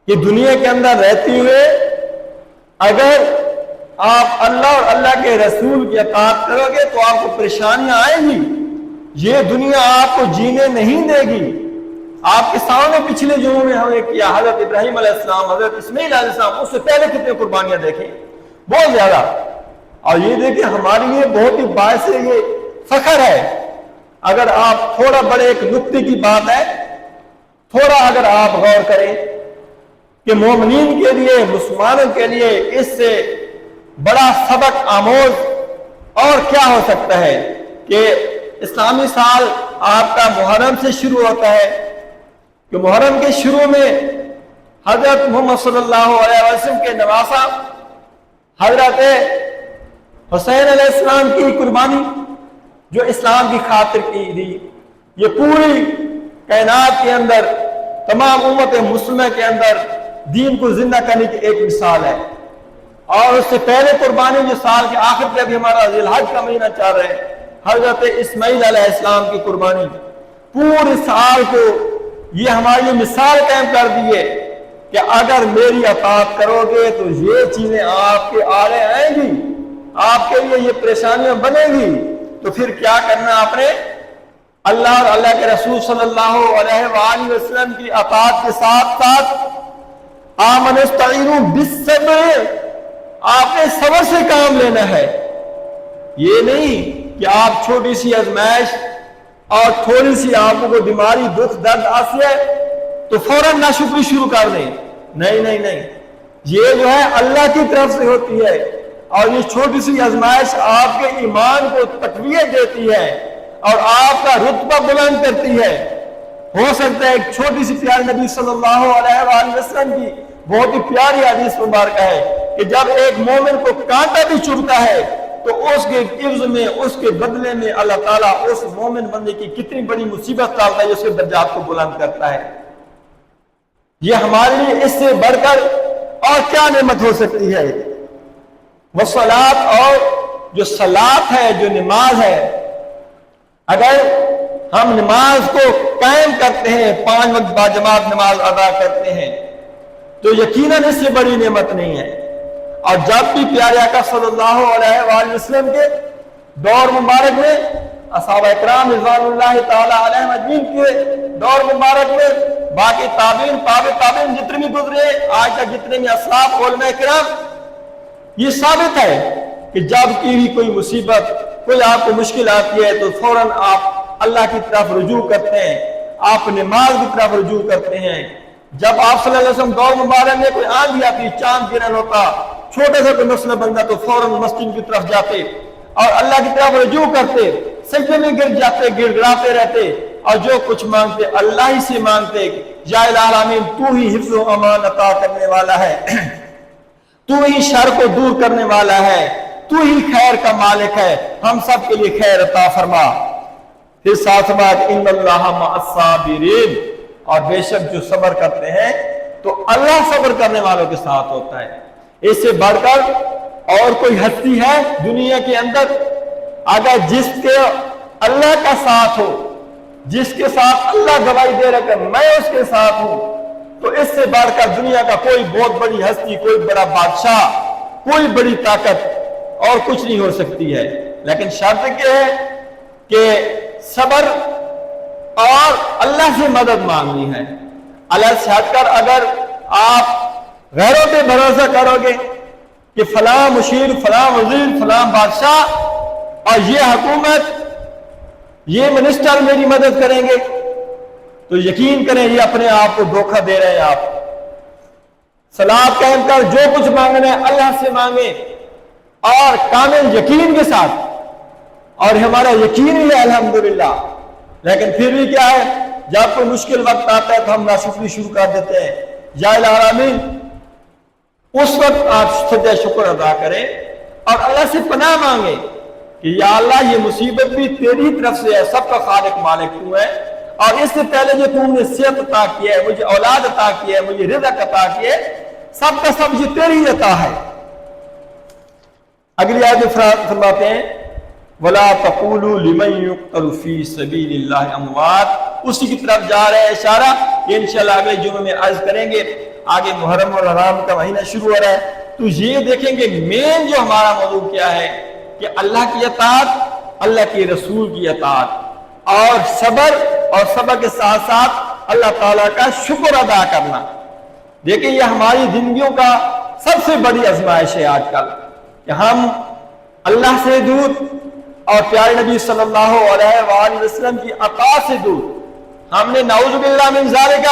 کہ دنیا کے اندر رہتے ہوئے اگر آپ اللہ اور اللہ کے رسول کی اطاعت کرو گے تو آپ کو پریشانیاں آئیں گی، یہ دنیا آپ کو جینے نہیں دے گی۔ آپ کے سامنے پچھلے جمعوں میں ہم نے کیا حضرت ابراہیم علیہ السلام، حضرت اسماعیل علیہ السلام، اس سے پہلے کتنے قربانیاں دیکھیں، بہت زیادہ۔ اور یہ دیکھیں ہمارے لیے بہت ہی باعث یہ فخر ہے۔ اگر آپ تھوڑا بڑے ایک نکتے کی بات ہے، تھوڑا اگر آپ غور کریں کہ مومنین کے لیے، مسلمانوں کے لیے اس سے بڑا سبق آموز اور کیا ہو سکتا ہے کہ اسلامی سال آپ کا محرم سے شروع ہوتا ہے، کہ محرم کے شروع میں حضرت محمد صلی اللہ علیہ وسلم کے نواسا حضرت حسین علیہ السلام کی قربانی جو اسلام کی خاطر کی تھی، یہ پوری کائنات کے اندر، تمام امت مسلمہ کے اندر دین کو زندہ کرنے کی ایک مثال ہے۔ اور اس سے پہلے قربانی جو سال کے آخر پہ ابھی ہمارا ذی الحج کا مہینہ چل رہا ہے، حضرت اسماعیل علیہ السلام کی قربانی، پورے سال کو یہ ہماری لیے مثال قائم کر دی ہے کہ اگر میری اطاعت کرو گے تو یہ چیزیں آپ کے آڑے آئیں گی، آپ کے لیے یہ پریشانیاں بنیں گی، تو پھر کیا کرنا آپ نے؟ اللہ اور اللہ کے رسول صلی اللہ علیہ وآلہ وسلم کی اطاعت کے ساتھ ساتھ آمنوا استعینوا بالصبر، آپ نے صبر سے کام لینا ہے۔ یہ نہیں کہ آپ چھوٹی سی آزمائش اور تھوڑی سی آپ کو بیماری، دکھ درد آتی ہے تو فوراً ناشکری شروع کر دیں، نہیں نہیں نہیں، یہ جو ہے اللہ کی طرف سے ہوتی ہے، اور یہ چھوٹی سی آزمائش آپ کے ایمان کو تقویت دیتی ہے اور آپ کا رتبہ بلند کرتی ہے۔ ہو سکتا ہے ایک چھوٹی سی پیاری نبی صلی اللہ علیہ وآلہ وسلم کی بہت ہی پیاری حدیث مبارکہ ہے کہ جب ایک مومن کو کانٹا بھی چبھتا ہے تو اس کے عوض میں، اس کے بدلے میں اللہ تعالیٰ اس مومن بندے کی کتنی بڑی مصیبت ڈالتا ہے، اس کے درجات کو بلند کرتا ہے۔ یہ ہمارے لیے اس سے بڑھ کر اور کیا نعمت ہو سکتی ہے؟ وہ صلاۃ، اور جو صلاۃ ہے، جو نماز ہے، اگر ہم نماز کو قائم کرتے ہیں، 5 وقت باجماعت نماز ادا کرتے ہیں، تو یقیناً اس سے بڑی نعمت نہیں ہے۔ اور جب بھی پیارے آقا صلی اللہ علیہ وآلہ وسلم کے دور مبارک میں، اصحاب اکرام رضوان اللہ تعالی علیہم اجمعین کے دور مبارک میں، باقی تابعین، تابعین جتنے بھی گزرے آج تک، جتنے بھی اسلاف علماء کرام، یہ ثابت ہے کہ جب کی بھی کوئی مصیبت، کوئی آپ کو مشکل آتی ہے تو فوراً آپ اللہ کی طرف رجوع کرتے ہیں، آپ نماز کی طرف رجوع کرتے ہیں۔ جب آپ صلی اللہ علیہ وسلم دور مبارک میں کوئی آندھی آتی، چاند گرہن ہوتا، چھوٹے سے کوئی مسئلہ بنتا تو فوراً مسجد کی طرف جاتے اور اللہ کی طرف رجوع کرتے، سجدے میں گر جاتے، گڑ گڑاتے رہتے، اور جو کچھ مانگتے اللہ ہی سے مانگتے۔ یا العالمین، تو ہی حفظ و امان عطا کرنے والا ہے، تو ہی شر کو دور کرنے والا ہے، تو ہی خیر کا مالک ہے، ہم سب کے لیے خیر عطا فرما۔ پھر ساتھ بات ان اللہ مع الصابرین، اور بے شک جو صبر کرتے ہیں تو اللہ صبر کرنے والوں کے ساتھ ہوتا ہے۔ اس سے بڑھ کر اور کوئی ہستی ہے دنیا کے اندر؟ اگر جس کے اللہ کا ساتھ ہو، جس کے ساتھ اللہ گواہی دے رہا کہ میں اس کے ساتھ ہوں، تو اس سے بڑھ کر دنیا کا کوئی بہت بڑی ہستی، کوئی بڑا بادشاہ، کوئی بڑی طاقت اور کچھ نہیں ہو سکتی ہے۔ لیکن شرط کیا ہے کہ صبر اور اللہ سے مدد مانگنی ہے۔ اللہ سے ہٹ کر اگر آپ غیروں پہ بھروسہ کرو گے کہ فلاں مشیر، فلاں وزیر، فلاں بادشاہ اور یہ حکومت، یہ منسٹر میری مدد کریں گے، تو یقین کریں یہ اپنے آپ کو دھوکہ دے رہے ہیں۔ آپ صلاۃ قائم کر، جو کچھ مانگنا ہے اللہ سے مانگیں اور کامل یقین کے ساتھ، اور ہمارا یقین ہی ہے الحمدللہ۔ لیکن پھر بھی کیا ہے، جب کوئی مشکل وقت آتا ہے تو ہم ناشکری شروع کر دیتے ہیں۔ یا العالمین، اس وقت آپ سجدہ شکر ادا کریں اور اللہ سے پناہ مانگیں کہ یا اللہ یہ مصیبت بھی تیری طرف سے ہے، سب کا خالق مالک تو ہے، اور اس سے پہلے جو تم نے صحت عطا کی ہے، مجھے اولاد عطا کی ہے، مجھے رزق عطا کی ہے، سب کا سب یہ تیری عطا ہے۔ اگلی آیت فرماتے ہیں وَلَا تَقُولُوا لِمَنْ يُقْتَلُ فِي سَبِيلِ اللَّهِ أَمْوَاتٌ، اسی کی طرف جا رہے ہیں اشارہ، یہ انشاءاللہ اگلے جمعے میں عرض کریں گے۔ آگے محرم اور حرام کا مہینہ شروع ہو رہا ہے، تو یہ دیکھیں گے مین جو ہمارا موضوع کیا ہے کہ اللہ کی اطاعت، اللہ کے رسول کی اطاعت، اور صبر کے ساتھ ساتھ اللہ تعالیٰ کا شکر ادا کرنا۔ دیکھیں یہ ہماری زندگیوں کا سب سے بڑی آزمائش ہے آج کل کہ ہم اللہ سے دور اور پیارے نبی صلی اللہ علیہ وآلہ وسلم کی اطاعت سے دور۔ ہم نے نعوذ باللہ من ذالک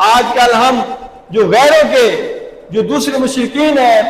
آج کل ہم جو غیروں کے جو دوسرے مشرکین ہیں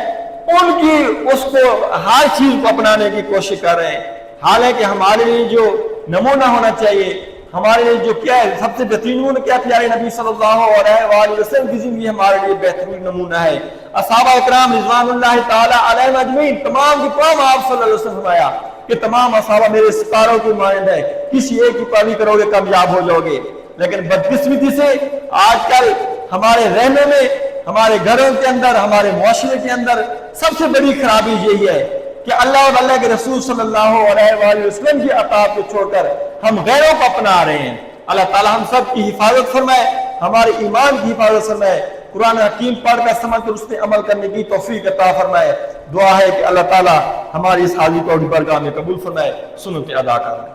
ان کی اس کو ہر چیز کو اپنانے کی کوشش کر رہے ہیں، حالانکہ ہمارے لیے جو نمونہ ہونا چاہیے، ہمارے لیے جو کیا ہے سب سے بہترین نمونہ کیا، پیارے نبی صلی اللہ علیہ وآلہ وسلم کی زندگی ہمارے لیے بہترین نمونہ ہے۔ اصحابہ اکرام رضوان اللہ تعالی علیہم اجمعین تمام کی تمام آپ صلی اللہ علیہ وسلم فرمایا کہ تمام اصحابہ میرے ستاروں کی مانند ہے، کسی ایک کی پیروی کرو گے کامیاب ہو جاؤ گے۔ لیکن بدقسمتی سے آج کل ہمارے رہنے میں، ہمارے گھروں کے اندر، ہمارے معاشرے کے اندر سب سے بڑی خرابی یہی ہے کہ اللہ اور اللہ کے رسول صلی اللہ علیہ وآلہ وسلم کی اطاعت کو چھوڑ کر ہم غیروں کو اپنا رہے ہیں۔ اللہ تعالی ہم سب کی حفاظت فرمائے، ہمارے ایمان کی حفاظت فرمائے، قرآن حکیم پڑھ کر سمجھ کر اس پہ عمل کرنے کی توفیق عطا فرمائے۔ دعا ہے کہ اللہ تعالی ہماری اس حاضری کو بارگاہ میں قبول فرمائے، سنت ادا کریں۔